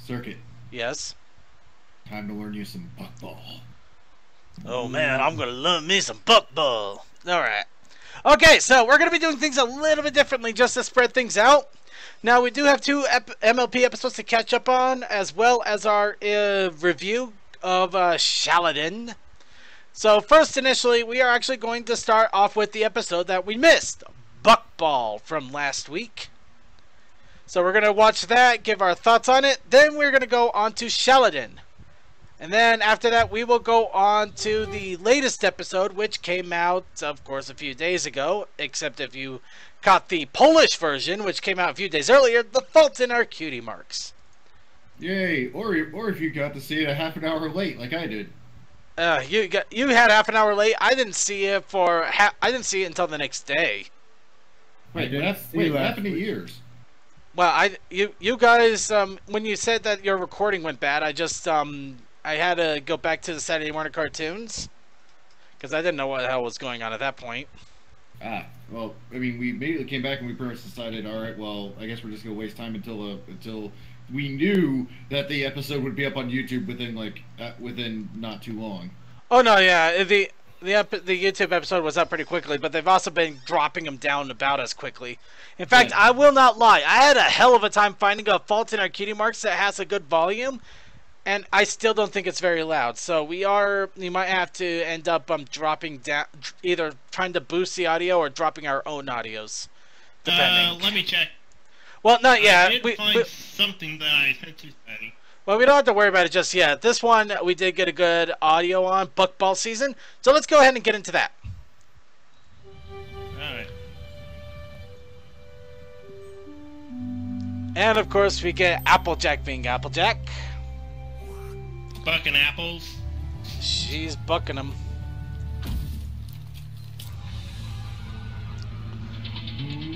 Circuit. Yes. Time to learn you some buckball. Oh man, I'm gonna learn me some buckball. Alright. Okay, so we're gonna be doing things a little bit differently just to spread things out. Now, we do have two MLP episodes to catch up on, as well as our review of Shaladdin. So first, initially, we are actually going to start off with the episode that we missed, Buckball, from last week. So we're going to watch that, give our thoughts on it. Then we're going to go on to Shaladdin. And then after that, we will go on to the latest episode, which came out, of course, a few days ago. Except if you caught the Polish version, which came out a few days earlier, The Fault in Our Cutie Marks. Yay! Or if you got to see it a half an hour late, like I did. You had half an hour late. I didn't see it until the next day. Wait, what happened to yours? Well, you guys, when you said that your recording went bad, I had to go back to the Saturday morning cartoons because I didn't know what the hell was going on at that point. Ah, well, I mean, we immediately came back and we pretty much decided, all right, well, I guess we're just gonna waste time until we knew that the episode would be up on YouTube within not too long. Oh no, yeah, the YouTube episode was up pretty quickly, but they've also been dropping them down about as quickly. In fact, yeah. I will not lie, I had a hell of a time finding a Fault in Our Cutie Marks that has a good volume, and I still don't think it's very loud. So we might have to end up dropping down, either trying to boost the audio or dropping our own audios, depending. Let me check. Well, not yet. I did find something that I sent to Patty. Well, we don't have to worry about it just yet. This one, we did get a good audio on, Buckball season. So let's go ahead and get into that. Alright. And, of course, we get Applejack being Applejack. Bucking apples. She's bucking them.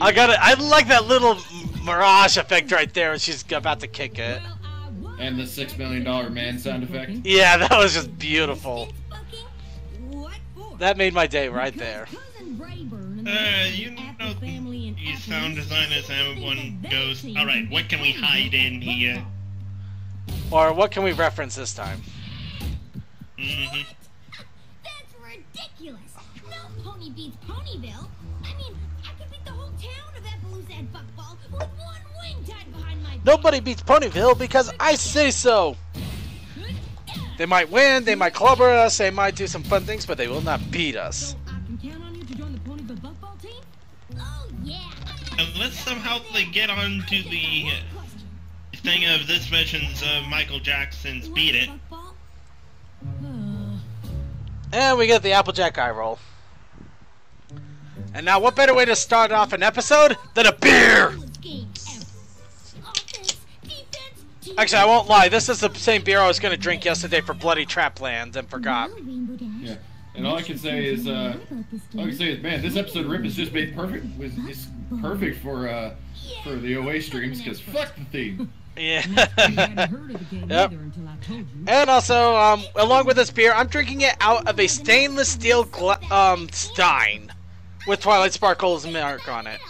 I like that little mirage effect right there when she's about to kick it. And the $6 million man sound effect. Yeah, that was just beautiful. That made my day right there. You know, these sound designers, everyone goes, alright, what can we hide in here? Or what can we reference this time? Mm-hmm. That's ridiculous. No pony beats Ponyville. I mean, I could beat the whole town of Appaloosa at Buckball with one wing tied behind my back. Nobody beats Ponyville because I say so. They might win, they might clobber us, they might do some fun things, but they will not beat us. So I can count on you to join the Ponyville Buckball team? Oh yeah. Unless somehow they get onto the thing of this version's Michael Jackson's Beat It. And we get the Applejack eye roll. And now what better way to start off an episode than a beer? Actually, I won't lie. This is the same beer I was going to drink yesterday for Bloody Trapland and forgot. Yeah. And all I can say is, man, this episode Rip is just made perfect. It's perfect for the OA streams because fuck the theme. Yeah. Yep. And also, along with this beer, I'm drinking it out of a stainless steel stein with Twilight Sparkle's mark on it.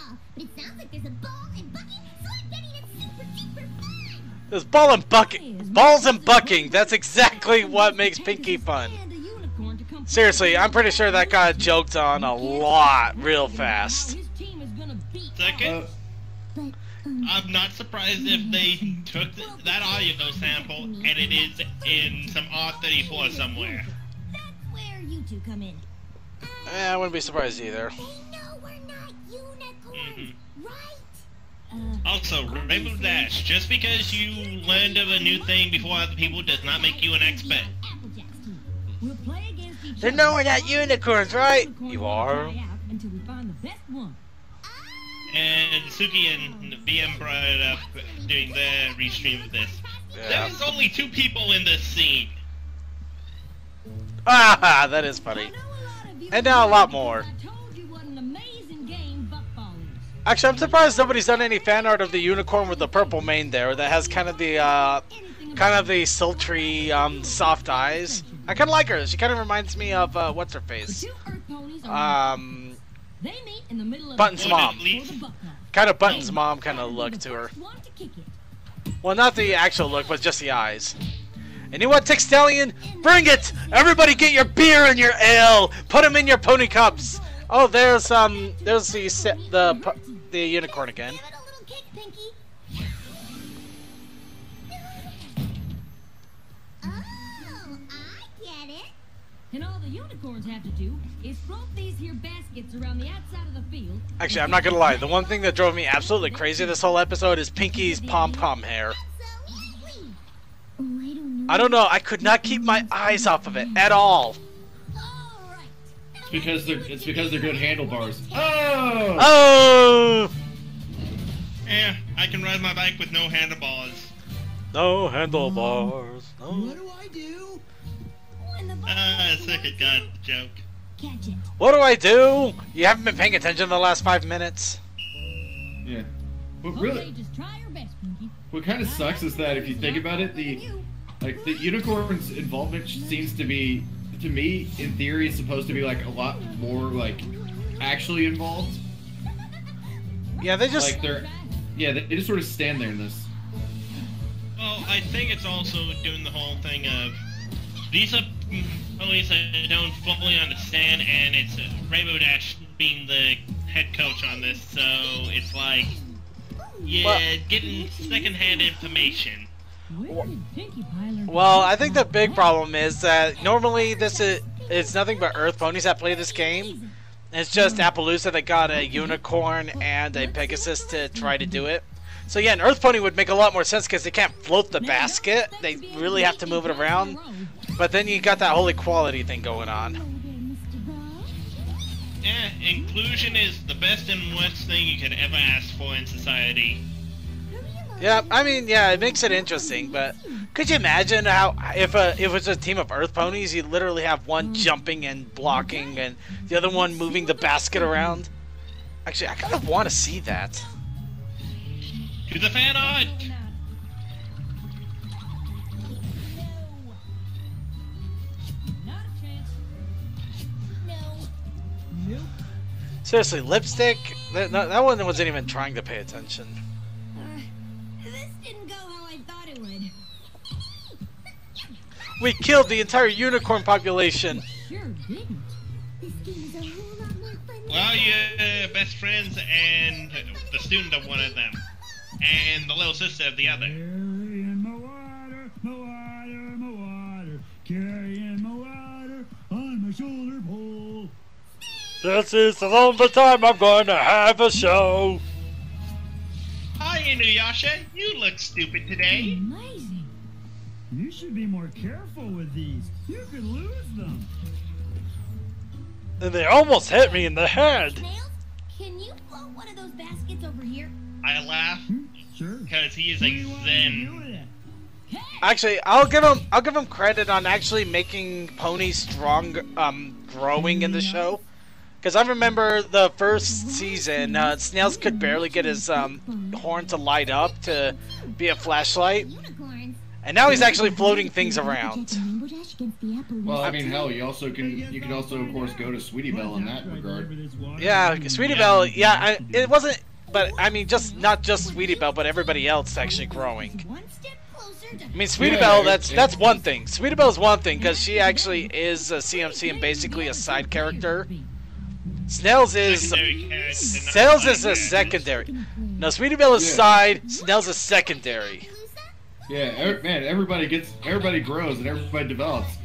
There's balls and bucking. That's exactly what makes Pinkie fun. Seriously, I'm pretty sure that got joked on a lot real fast. Second, I'm not surprised if they took that audio sample and it is in some R34 somewhere. That's where you two come in. I wouldn't be surprised either. They know we're not unicorns, right? Also, Rainbow Dash, just because you learned of a new thing before other people does not make you an expert. They know we're not unicorns, right? You are. And Suki and VM brought it up doing their restream of this. Yeah. There's only 2 people in this scene. Ah, that is funny. And now a lot more. Actually, I'm surprised nobody's done any fan art of the unicorn with the purple mane there that has kind of the sultry, soft eyes. I kind of like her. She kind of reminds me of, what's her face? Button's mom. Kind of Button's mom kind of look to her. Well, not the actual look, but just the eyes. And you know what, Textalion? Bring it! Everybody get your beer and your ale! Put them in your pony cups! Oh, there's the unicorn again. Give it a little kick, Pinkie. Oh, I get it. And all the unicorns have to do is float these here baskets around the outside of the field. Actually, I'm not gonna lie. The one thing that drove me absolutely crazy this whole episode is Pinkie's pom-pom hair. I don't know. I could not keep my eyes off of it at all. It's because they're good handlebars. Oh! Oh! Yeah, I can ride my bike with no handlebars. No handlebars. No. What do I do? Second god joke. Catch it. What do I do? You haven't been paying attention the last 5 minutes. Yeah. What Okay, really? just try your best, Pinkie. What kind of sucks is that if you think about it, the unicorn's involvement seems to be, to me, in theory, it's supposed to be like a lot more like actually involved. Yeah, they just. Like they just sort of stand there in this. Well, I think it's also doing the whole thing of these are police I don't fully understand, and it's Rainbow Dash being the head coach on this, so it's like, yeah, getting secondhand information. Where did Pinkie Pie learn? Well, I think the big problem is that normally it's nothing but Earth ponies that play this game. It's just Appaloosa that got a unicorn and a Pegasus to try to do it. So yeah, an Earth pony would make a lot more sense because they can't float the basket. They really have to move it around. But then you got that whole equality thing going on. Yeah, inclusion is the best and worst thing you could ever ask for in society. Yeah, I mean, yeah, it makes it interesting, but could you imagine how if it was a team of Earth ponies, you literally have one jumping and blocking and the other one moving the basket around? Actually, I kind of want to see that. To the fan art! Not a chance. No. Nope. Seriously, lipstick? That one wasn't even trying to pay attention. This didn't go how I thought it would. We killed the entire unicorn population. Sure didn't. This game is a whole lot more fun. Well, you're best friends and the student of one of them. And the little sister of the other. Carrying my water, my water, my water. Carrying my water on my shoulder pole. This is the only time I'm going to have a show. Hi, Inuyasha. You look stupid today. Amazing. You should be more careful with these. You could lose them. And they almost hit me in the head. Snails, can you float one of those baskets over here? I laugh Sure. because he is What do a you want to zen. do with it? Actually, I'll give him credit on actually making ponies strong, growing in the show. Because I remember the first season, Snails could barely get his horn to light up to be a flashlight, Unicorns. and now he's actually floating things around. Well, I mean, hell, you can also, of course, go to Sweetie Belle in that regard. Yeah, Sweetie Belle. Yeah, it wasn't, but I mean, not just Sweetie Belle, but everybody else actually growing. One step closer to I mean, Sweetie Yeah, Belle, that's one thing. Sweetie Belle is one thing because she actually is a CMC and basically a side character. Snails is a secondary. No, Sweetie Belle is Yeah. side. Snails is secondary. Yeah, man, everybody grows and everybody develops.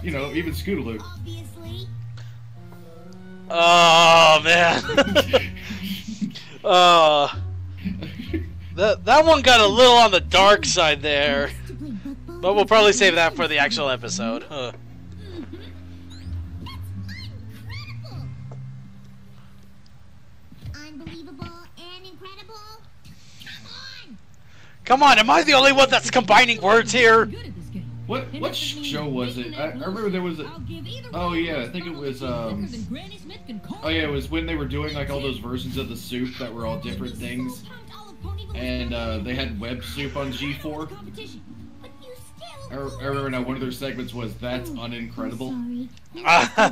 You know, even Scootaloo. Obviously. Oh man. That one got a little on the dark side there, but we'll probably save that for the actual episode. Unbelievable and incredible. Come on. Come on, am I the only one that's combining words here? Good at this game. What show was it? I remember there was a. I'll give either Oh one of yeah, you I think it was quicker than Granny Smith can call Oh yeah, it was when they were doing like all those versions of the soup that were all different things, and they had web soup on G4. Competition. But you still. I remember now one of their segments was "That's unincredible." Well, you can have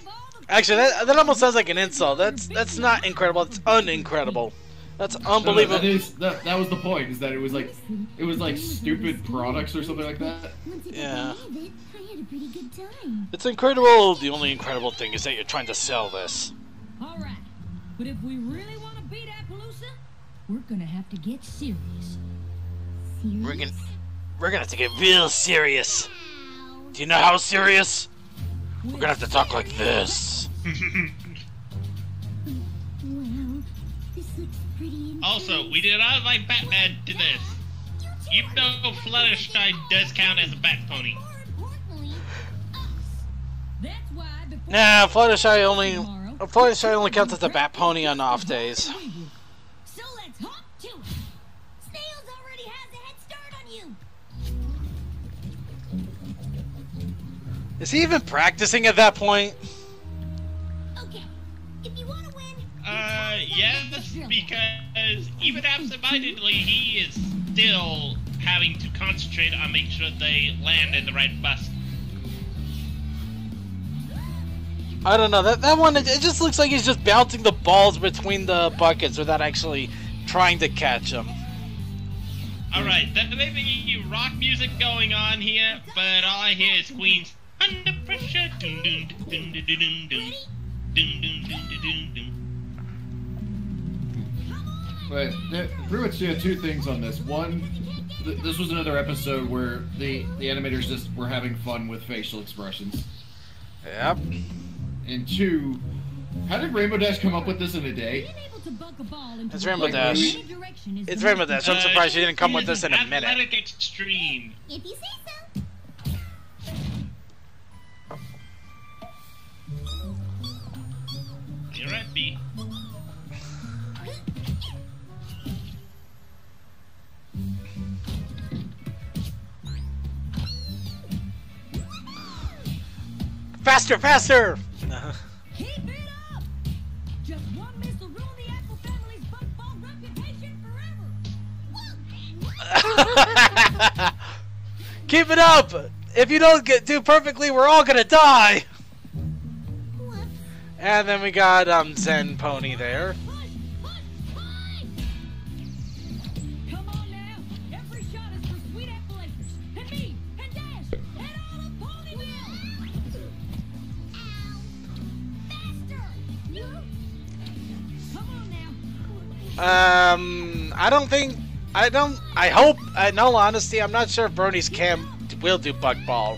all the Actually, that almost sounds like an insult. That's not incredible. It's unincredible. That's unbelievable. That was the point. Is that it was like stupid products or something like that. Yeah. I had a pretty good time. It's incredible. The only incredible thing is that you're trying to sell this. All right, but if we really want to beat Appaloosa, we're gonna have to get serious. We're gonna have to get real serious. Do you know how serious? We're gonna have to talk like this. Wow, this looks pretty intense. Also, we did not like Batman to this. Even though Fluttershy does count as a bat pony. More importantly, us. That's why before Nah, Fluttershy tomorrow, only counts as a bat pony on off days. So let's hop to it. Snails already has a head start on you. Is he even practicing at that point? Okay, if you want to win. Yes, because even absent-mindedly, he is still having to concentrate on making sure they land in the right bus. I don't know. That one, it just looks like he's just bouncing the balls between the buckets without actually trying to catch them. Alright, there may be rock music going on here, but all I hear is Queen's Under Pressure. Dun, dun, dun, dun, dun, dun, dun. Dun, dun, dun, dun, dun, dun. But pretty much two things on this. One, this was another episode where the animators just were having fun with facial expressions. Yep. And two, how did Rainbow Dash come up with this in a day? being able to buck a ball into It's the Rainbow right Dash. direction is It's the Rainbow most Dash. I'm surprised she didn't come with He this is in a an minute. athletic extreme. If you say so. You're right, B. Faster, faster! Keep it up! Just one miss will ruin the Apple family's football reputation forever. Keep it up! If you don't do perfectly, we're all gonna die! What? And then we got Zen Pony there. Push, push, push! Come on now! Every shot is for Sweet Apple Acres, and me, and Dash, and all of Ponyville! Faster! Come on now! I hope, in all honesty, I'm not sure if Brony's cam will do Buckball.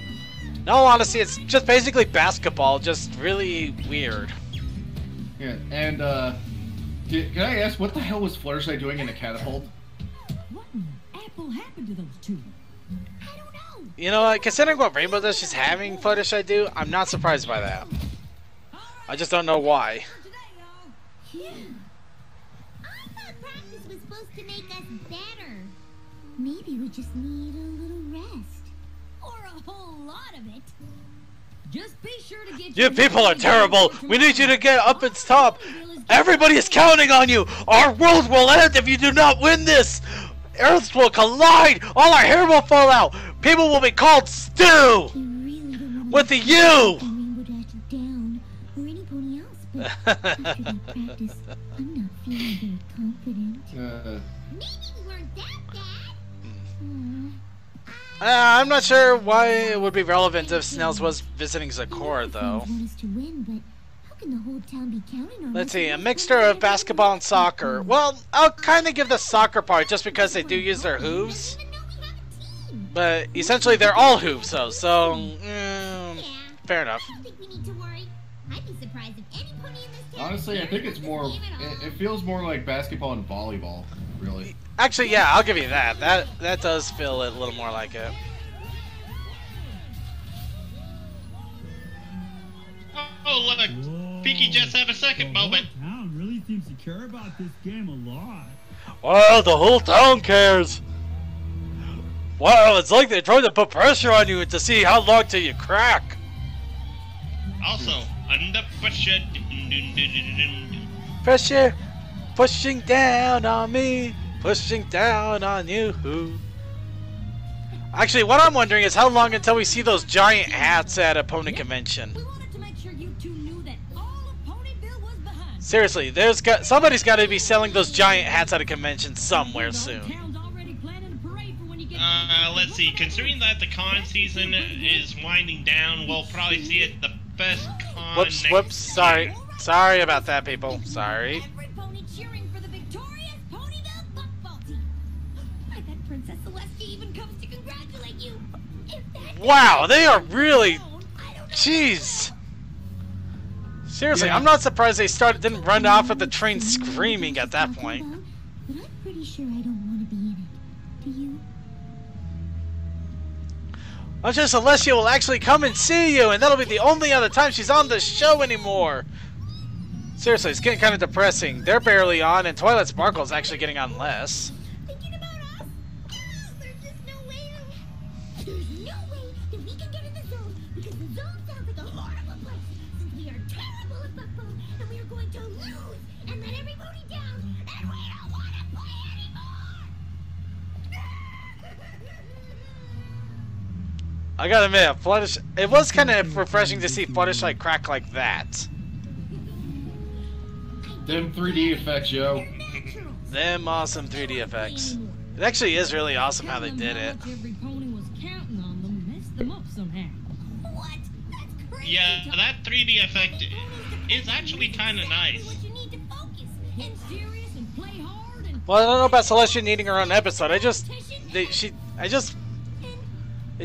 In all honesty, it's just basically basketball, just really weird. Yeah, and can I ask what the hell was Fluttershy doing in a catapult? What in the apple happened to those two? I don't know. You know what, considering what Rainbow Dash is having Fluttershy do, I'm not surprised by that. I just don't know why. For today, y'all. Phew. I thought practice was supposed to make us better. Maybe we just need a little rest. Or a whole lot of it. Just be sure to get You your people are hands terrible! on We need you to get up its top! Ponyville is Everybody is counting on you! Our world will end if you do not win this! Earths will collide! All our hair will fall out! People will be called stew! You really don't want With to the U! Rainbow Dash down, or any pony else, but after that practice, I'm not feeling very confident. Maybe we weren't that bad. I'm not sure why it would be relevant if Snails was visiting Zakora, though. Want us to win, but how can the whole town be counting on Let's us see, if a we mixture don't of basketball and soccer. Well, I'll kind of give the soccer part just because they do use their hooves. even know we have a team? But essentially, they're all hooves, though, so fair enough. I don't think we need to worry. I'd be surprised if any pony in this town. Honestly, I think it's more. It feels more like basketball and volleyball, really. Actually, yeah, I'll give you that. That does feel a little more like it. Oh, look! Whoa. Pinkie just had a second The whole moment. town really seems to care about this game a lot. Wow, the whole town cares. Wow, it's like they're trying to put pressure on you to see how long till you crack. Also, under pressure. Dun, dun, dun, dun, dun, dun. Pressure, pushing down on me, pushing down on you. Actually, what I'm wondering is how long until we see those giant hats at a pony convention. We wanted to make sure you two knew that all of Ponyville was behind. Seriously, somebody's got to be selling those giant hats at a convention somewhere soon. Town's already planning a parade for when you get Let's see. Considering that the con season is winding down, we'll probably see it the best con Whoops, next whoops. Sorry. Sorry about that, people. Sorry. Every pony cheering for the victorious Ponyville Buckball team. I bet Princess Celestia even comes to congratulate you. If that Wow, they are really... I don't know. Jeez. Seriously, Yeah. I'm not surprised they didn't run off of the train screaming at that point. But I'm pretty sure I don't want to be in it. Do you? I'm sure Celestia will actually come and see you, and that'll be the only other time she's on the show anymore. Seriously, it's getting kind of depressing. They're barely on, and Twilight Sparkle's actually getting on less. Thinking about us? There's just no way. There's no way that we can get in the zone because the zone sounds like a horrible place. Since we are terrible at football and we are going to lose and let everybody down, and we don't want to play anymore. I gotta admit, it was kind of refreshing to see Fluttershy crack like that. Them 3D effects, yo. Them awesome 3D effects. It actually is really awesome how they did it. Every pony was counting on them, messed them up somehow. What? That's crazy. Yeah, that 3D effect is actually kind of nice. What you need to focus Get serious and play hard and Well, I don't know about Celestia needing her own episode. It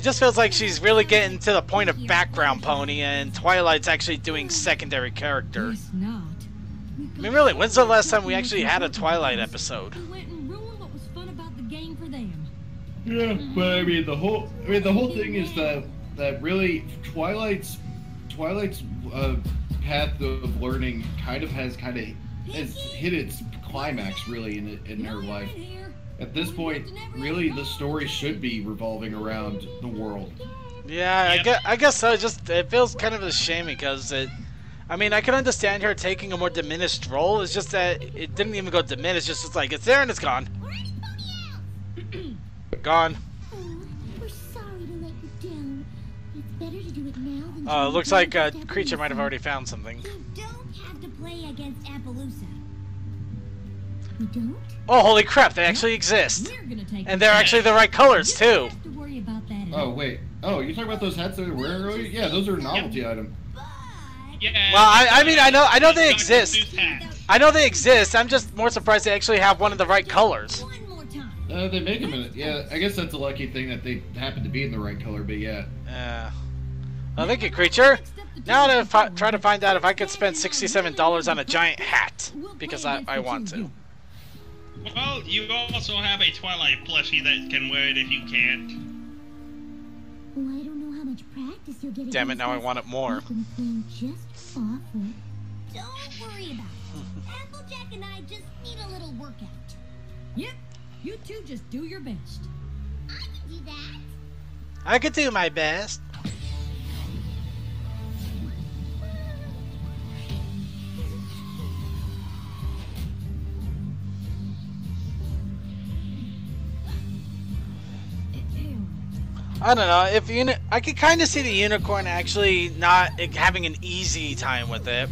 just feels like she's really getting to the point of background pony, and Twilight's actually doing secondary character. guess not. I mean, really, when's the last time we actually had a Twilight episode? We went and ruined what was fun about the game for them. Yeah, but I mean the whole thing is that really Twilight's path of learning has hit its climax really in her life. At this point, really the story should be revolving around the world. Yeah, Yep. I guess so. It feels kind of a shame because I mean, I can understand her taking a more diminished role. It's just that it didn't even go diminished. It's like it's there and it's gone. Alrighty, pony out. Gone. Oh, we're sorry to let you down. It's better to do it now than It looks to like against Creature might have Appaloosa. already found something. You don't have to play against Appaloosa. You don't? Oh, holy crap! They actually exist, We're gonna take and they're actually the right colors You too. don't have to worry about that at Oh all. wait. Oh, you talking about those hats that we were wearing earlier? Yeah, those are a novelty item. But Yeah. Well, I mean, I know they Dr. exist. Seuss hats. I know they exist. I'm just more surprised they actually have one of the right colors. one more time. They make them in it. Yeah, I guess that's a lucky thing that they happen to be in the right color. But yeah. Well, thank you, Creature. Now to try to find out if I could spend $67 on a giant hat because I want to. Well, you also have a Twilight plushie that can wear it if you can't. Well, I don't know how much practice you'll get. Damn it! against Now I us. want it more. You've been playing just awful. Don't worry about it. Applejack and I just need a little workout. Yep, you two just do your best. I can do that. I could do my best. I don't know if I could kind of see the unicorn actually not having an easy time with it,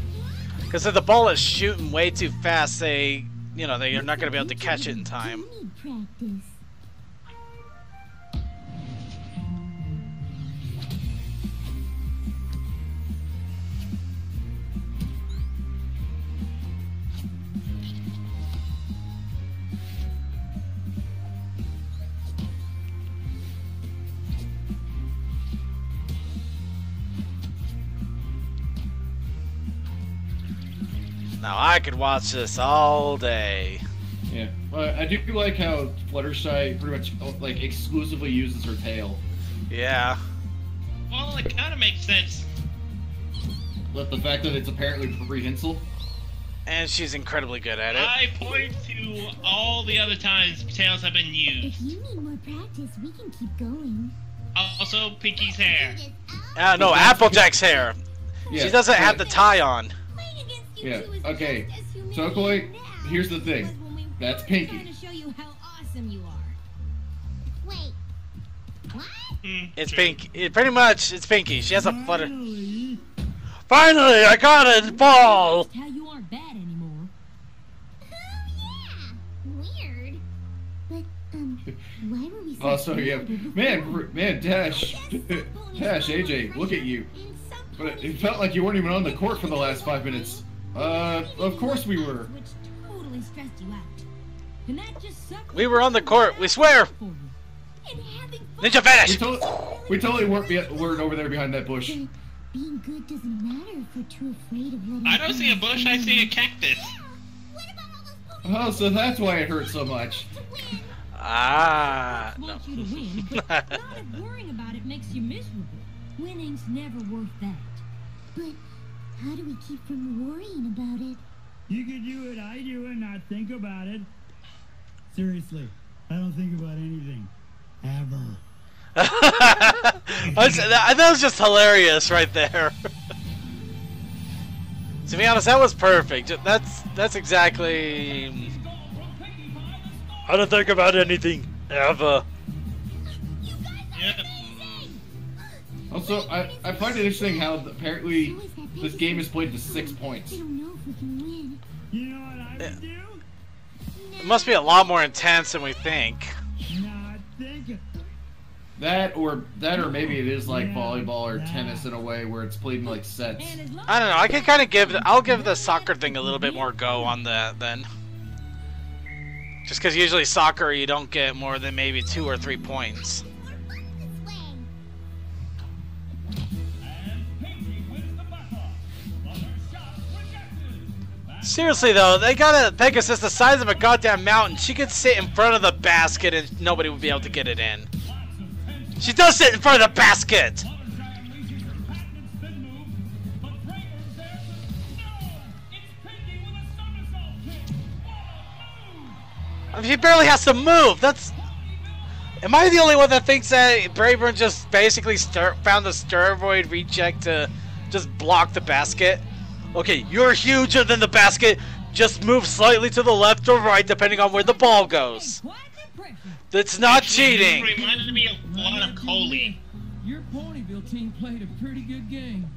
because if the ball is shooting way too fast, they're not going to be able to catch it in time. You need practice. Now I could watch this all day. Yeah. Well, I do like how Fluttershy pretty much like exclusively uses her tail. Yeah. Well, it kind of makes sense. But the fact that it's apparently prehensile. And she's incredibly good at it. I point to all the other times tails have been If used. you need more practice, we can keep going. Also, Pinkie's hair. No, Applejack's hair. Yeah. She doesn't have the tie on. Playing against you Yeah, two is okay. just as humiliating Tokoi, now here's the thing. as when we That's were Pinkie. trying to show you how awesome you are. Wait. What? It's True. Pinkie. Pretty much, it's Pinkie. She has a flutter. Finally. Finally, I got a ball. How you aren't bad anymore. Oh, so yeah, man, Dash, AJ, look at you. But it felt like you weren't even on the court for the last 5 minutes. Of course we were. Which totally stressed you out. And that just sucked. We were on the court, we swear! And having fun. Ninja finish! We totally weren't over there behind that bush. Being good doesn't matter if we're too afraid of letting I don't see a bush, I see a cactus. What about all those Oh, so that's why it hurt so much. Ah, no. Want you to win, but not if worrying about it makes you miserable. Winning's never worth that. But how do we keep from worrying about it? You could do what I do and not think about it. Seriously, I don't think about anything. Ever. That was just hilarious right there. To be honest, that was perfect. That's exactly. I don't think about anything ever. Yeah. Also, I find it interesting how apparently this game is played to 6 points. I don't know if we can win. You know what I would do? It must be a lot more intense than we think. Not think. That or maybe it is like volleyball or tennis in a way where it's played in like sets. And as long I don't know. I can kind of I'll give the soccer thing a little bit more go on that then. Just because usually soccer you don't get more than maybe 2 or 3 points. Seriously though, they got a Pegasus the size of a goddamn mountain. She could sit in front of the basket and nobody would be able to get it in. She does sit in front of the basket! I mean, he barely has to move. That's. Am I the only one that thinks that Brayburn just basically found the steroid reject to just block the basket? Okay, you're huger than the basket. Just move slightly to the left or right depending on where the ball goes. quite the impression. That's not It cheating. reminded me a lot of Coley. Your Ponyville team played a pretty good game.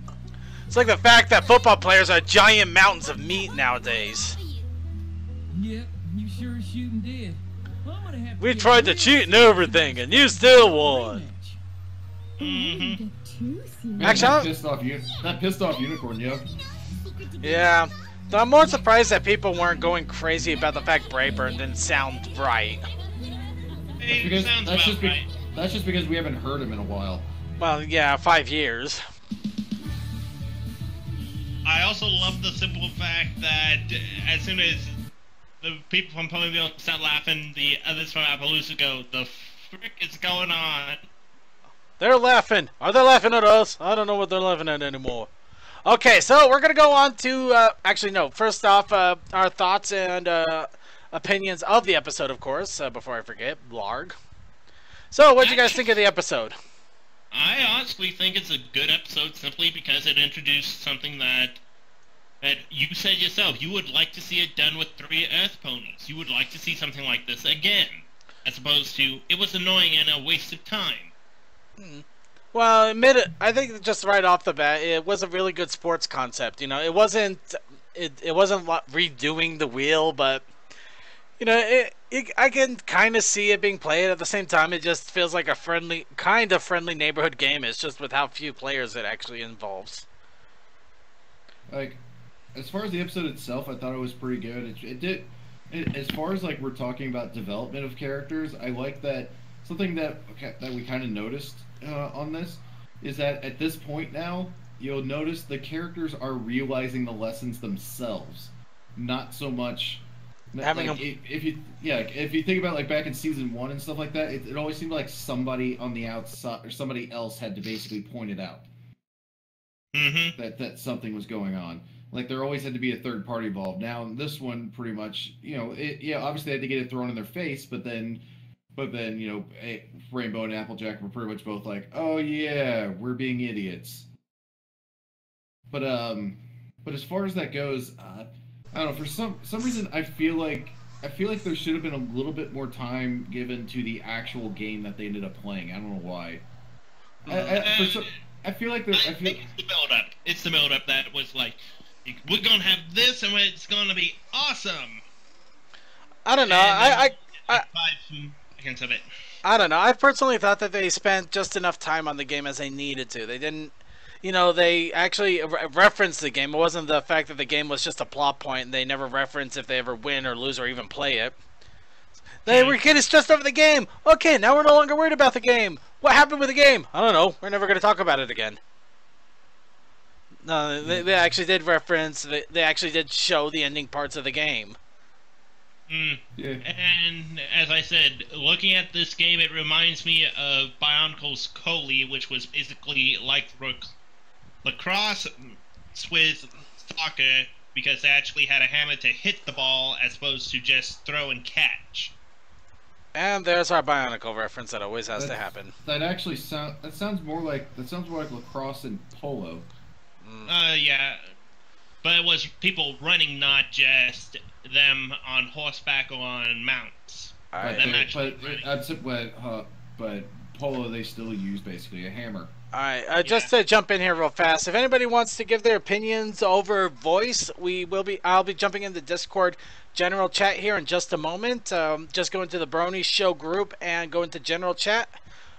It's like the fact that football players are giant mountains of meat nowadays. Yep, you sure as shooting did. I'm gonna have We get tried to real cheat and everything, and you still won. rematch. Mm-hmm. Man, Actually, that pissed off Unicorn, yeah. Yeah. Though I'm more surprised that people weren't going crazy about the fact Brayburn didn't sound right. It Because sounds that's about right. that's just because we haven't heard him in a while. Well, yeah, 5 years. I also love the simple fact that as soon as the people from Ponyville start laughing, the others from Appaloosa go, "The frick is going on?" They're laughing. Are they laughing at us? I don't know what they're laughing at anymore. Okay, so we're going to go on to, actually, no. First off, our thoughts and opinions of the episode, of course, before I forget. Blarg. So, what'd you guys think of the episode? I honestly think it's a good episode simply because it introduced something that you said yourself. You would like to see it done with 3 Earth ponies. You would like to see something like this again. As opposed to, it was annoying and a waste of time. Well, admit it. I think just right off the bat, it was a really good sports concept. You know, it wasn't redoing the wheel, but you know, I can kind of see it being played. At the same time, it just feels like a friendly neighborhood game. It's just with how few players it actually involves. Like, as far as the episode itself, I thought it was pretty good. As far as like we're talking about development of characters, I like that something that we kind of noticed on this is that at this point now, you'll notice the characters are realizing the lessons themselves, not so much. Having like, if you think about like back in season 1 and stuff like that, it always seemed like somebody on the outside or somebody else had to basically point it out. Mm-hmm. That something was going on. Like there always had to be a third party involved. Now in this one, pretty much, you know, obviously they had to get it thrown in their face, but then you know, Rainbow and Applejack were pretty much both like, oh yeah, we're being idiots. But as far as that goes, I don't know. For some reason, I feel like there should have been a little bit more time given to the actual game that they ended up playing. I don't know why. I feel like I think it's the build-up. It's the build-up that was like, we're gonna have this and it's gonna be awesome. I don't know. And I 5 seconds of it. I don't know. I personally thought that they spent just enough time on the game as they needed to. They didn't, you know, they actually referenced the game. It wasn't the fact that the game was just a plot point and they never referenced if they ever win or lose or even play it. They were getting stressed over the game. Okay, now we're no longer worried about the game. What happened with the game? I don't know. We're never going to talk about it again. No, they actually did reference, they actually did show the ending parts of the game. Yeah. And as I said, looking at this game, it reminds me of Bionicle's Coley, which was basically like lacrosse with soccer, because they actually had a hammer to hit the ball as opposed to just throw and catch. And there's our Bionicle reference that always has to happen. That actually sounds more like lacrosse and polo. Yeah. But it was people running, not just them on horseback or on mounts. Alright. But polo, they still use basically a hammer. Alright, just to jump in here real fast, if anybody wants to give their opinions over voice, I'll be jumping into Discord general chat here in just a moment. Just go into the Brony show group and go into general chat.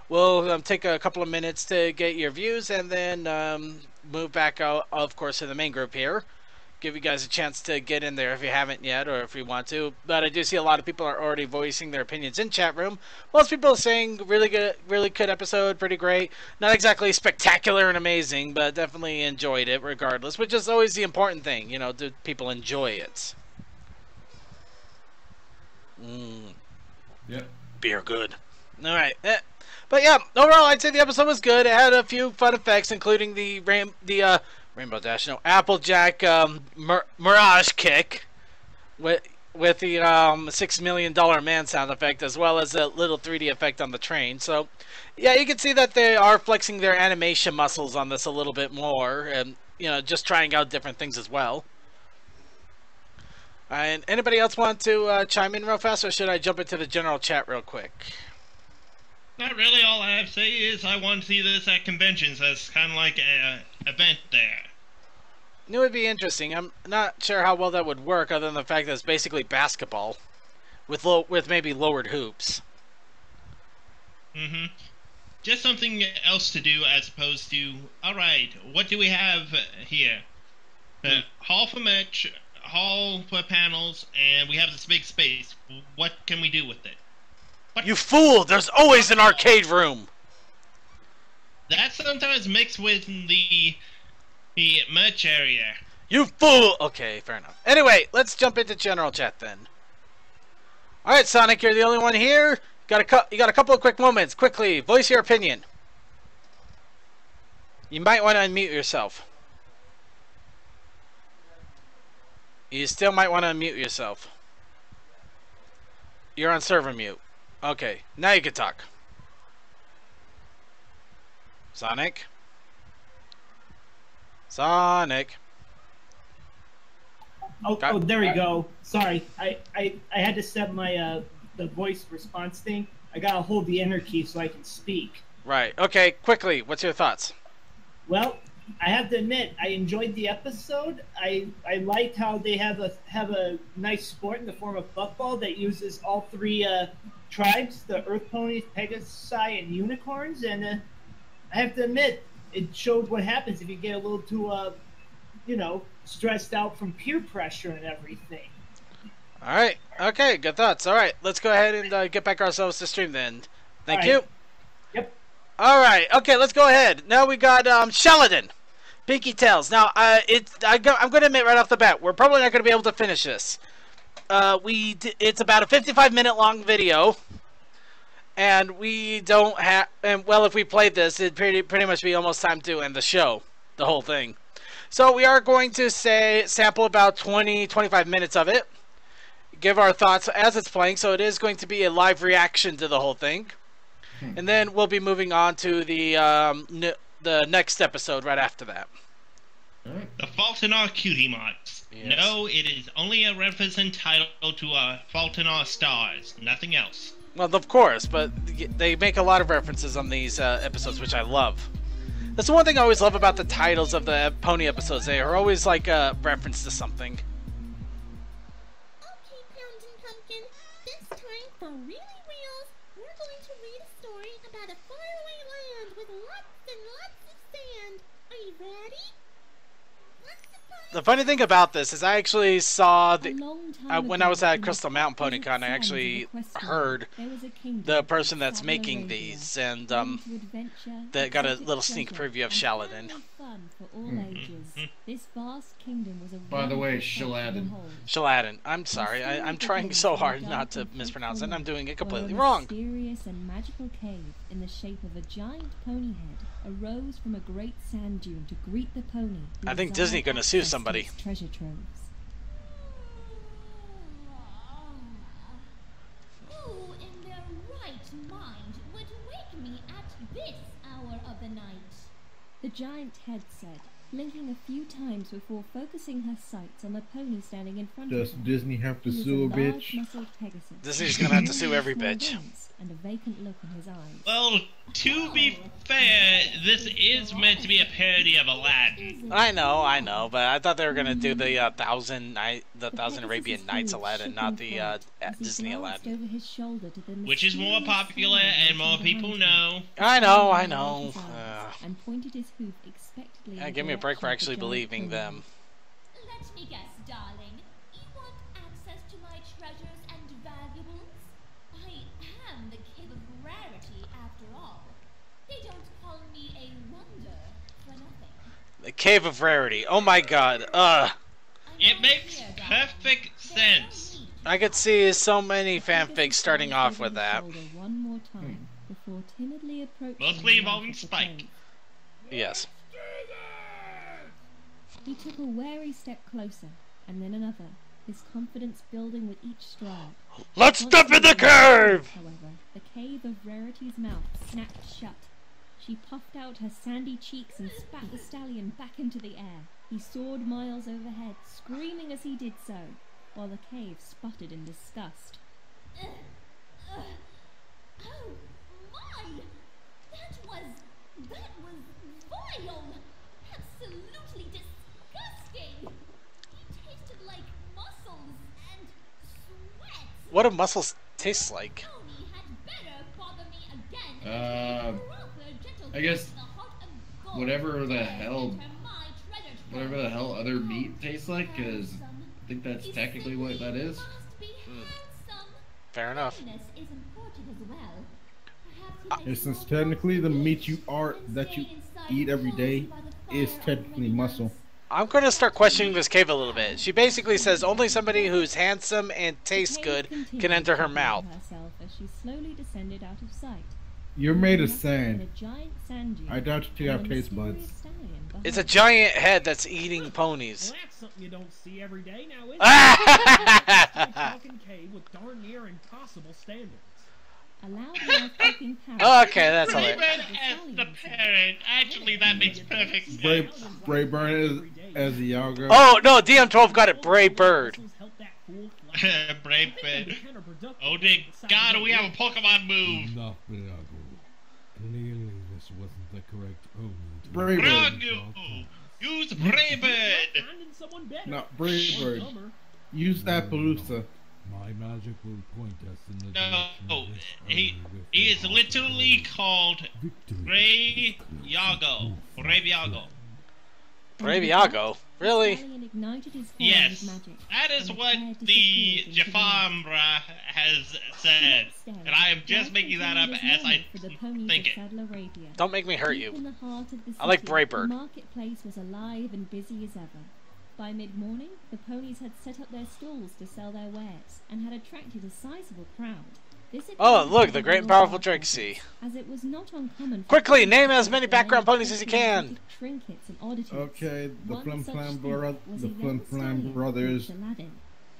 We'll take a couple of minutes to get your views and then move back out, of course, to the main group here. Give you guys a chance to get in there if you haven't yet, or if you want to. But I do see a lot of people are already voicing their opinions in chat room. Most people are saying really good episode, pretty great. Not exactly spectacular and amazing, but definitely enjoyed it regardless, which is always the important thing, you know, do people enjoy it? Yep. Beer good. All right. But yeah, overall, I'd say the episode was good. It had a few fun effects, including the Rainbow Dash, no, Applejack Mirage Kick with the $6 million man sound effect, as well as a little 3D effect on the train. So, yeah, you can see that they are flexing their animation muscles on this a little bit more, and you know, just trying out different things as well. And anybody else want to chime in real fast, or should I jump into the general chat real quick? Not really. All I have to say is I want to see this at conventions as kind of like an event there. It would be interesting. I'm not sure how well that would work, other than the fact that it's basically basketball with maybe lowered hoops. Just something else to do as opposed to, alright, what do we have here? Hall for match, hall for panels, and we have this big space. What can we do with it? You fool! There's always an arcade room! That's sometimes mixed with the merch area. You fool! Okay, fair enough. Anyway, let's jump into general chat then. Alright, Sonic, you're the only one here. You got a couple of quick moments. Quickly, voice your opinion. You might want to unmute yourself. You still might want to unmute yourself. You're on server mute. Okay, now you can talk. Sonic? Sonic? Oh, there we go. Sorry, I had to set my the voice response thing. I gotta hold the enter key so I can speak. Right. Okay, quickly, what's your thoughts? Well, I have to admit, I enjoyed the episode. I liked how they have a nice sport in the form of Buckball that uses all three tribes, the Earth Ponies, Pegasi, and Unicorns, and I have to admit, it showed what happens if you get a little too, you know, stressed out from peer pressure and everything. Alright, okay, good thoughts. Alright, let's go ahead and get back ourselves to stream then. Thank you. Yep. Alright, okay, let's go ahead. Now we got Shaladdin. Pinkie Tails. Now, I'm going to admit right off the bat, we're probably not going to be able to finish this. It's about a 55-minute long video, and we don't have. And well, if we played this, it'd pretty much be almost time to end the show, the whole thing. So we are going to sample about 20-25 minutes of it, give our thoughts as it's playing. So it is going to be a live reaction to the whole thing, and then we'll be moving on to the next episode right after that. The Fault in Our Cutie Marks. Yes. No, it is only a reference entitled to Fault in Our Stars, nothing else. Well, of course, but they make a lot of references on these episodes, which I love. That's the one thing I always love about the titles of the Pony episodes. They are always like a reference to something. Okay, Pounds and Pumpkin, this time for really reals, we're going to read ready? The funny thing about this is I actually saw the long time when I was ago, at in Crystal the Mountain desert PonyCon, I sands of actually Equestria, heard there was a kingdom the person called that's making Shaladdin these, and Buckball, to adventure, that got a exotic little sneak treasure, preview of and Shaladdin. family fun for all ages. This vast kingdom was a By the way, wonderful sight to Shaladdin. behold. Shaladdin. I'm sorry, I'm trying so hard not to mispronounce it, and I'm doing it completely wrong. A mysterious and magical cave in the shape of a giant pony head arose from a great sand dune to greet the pony. who I think desired Disney gonna sue access to somebody. its treasure troves. Who in their right mind would wake me at this hour of the night? The giant head said, blinking a few times before focusing her sights on the pony standing in front Does of her. Disney have to He was sue a bitch? large-muscled Pegasus. Disney's gonna have to sue every Small bitch. wings and a vacant look in his eyes. Well, to be fair, this is meant to be a parody of Aladdin. I know, but I thought they were gonna do the Thousand Arabian Nights Aladdin, not the Disney Aladdin. Over his shoulder to the Which is more mysterious popular sound and more behind people him. know. I know. He rolled his eyes and pointed his hoof expectantly in Yeah, the give me a break for direction of the actually giant believing pony. them. Let me guess, darling. You want access to my treasures and valuables? I am the Cave of Rarity, after all. They don't call me a wonder for nothing. The Cave of Rarity. Oh my God. It makes perfect sense. I could see so many Pegasus fanfics starting glanced off over with his that. shoulder one more time before timidly approaching Mostly the involving mouth of the Spike. cave. Yes. He took a wary step closer, and then another, his confidence building with each stride. Let's step in the cave! However, the Cave of Rarity's mouth snapped shut. She puffed out her sandy cheeks and spat the stallion back into the air. He soared miles overhead, screaming as he did so, while the cave sputtered in disgust. Oh, my! That was vile! Absolutely disgusting! He tasted like mussels and sweat! What do mussels taste like? Brony had better bother me again. I guess whatever the hell other meat tastes like, because I think that's technically what that is. Fair enough. Since technically the meat that you eat every day is technically muscle. I'm gonna start questioning this cave a little bit. She basically says only somebody who's handsome and tastes good can enter her mouth. Herself as she slowly descended out of sight. You're made of In a sand. giant sand dune, I doubt you have and a taste buds. mysterious stallion behind It's a her. giant head that's eating ponies. Well, that's something you don't see every day now, is it? Ah! It's a talking cave with darn near impossible standards. A loud mouth-open parrot. Okay, that's all right. Rayburn as the parent. Actually, that makes perfect sense. Brayburn as Iago. Oh no, DM12 got it. Bray Bird. Brave bird. Oh dear God, we have a Pokemon move. Enough, Brago. Clearly, this wasn't the correct pony. Braybird. Brago, use Braybird. No, Braybird. Use that Palooza. My magic will point us in the No, direction of this he pony with is the literally called victory. Ray Yago. Ray Yago. Braviago? Really? Yes, that is what the Jafambra has said, and I am just making that up as I think it. Don't make me hurt you. I like Braybird. The marketplace was alive and busy as ever. By mid-morning, the ponies had set up their stalls to sell their wares and had attracted a sizable crowd. This Oh, accounted look, for the the great and loyal powerful purchase, Trixie. as it was not uncommon for Quickly, people name to as many have background their ponies as you can. trinkets and oddities. Okay, the One Flim such Flam thing Bro- was the a young Flim Flam stallion brothers. called Shaladdin.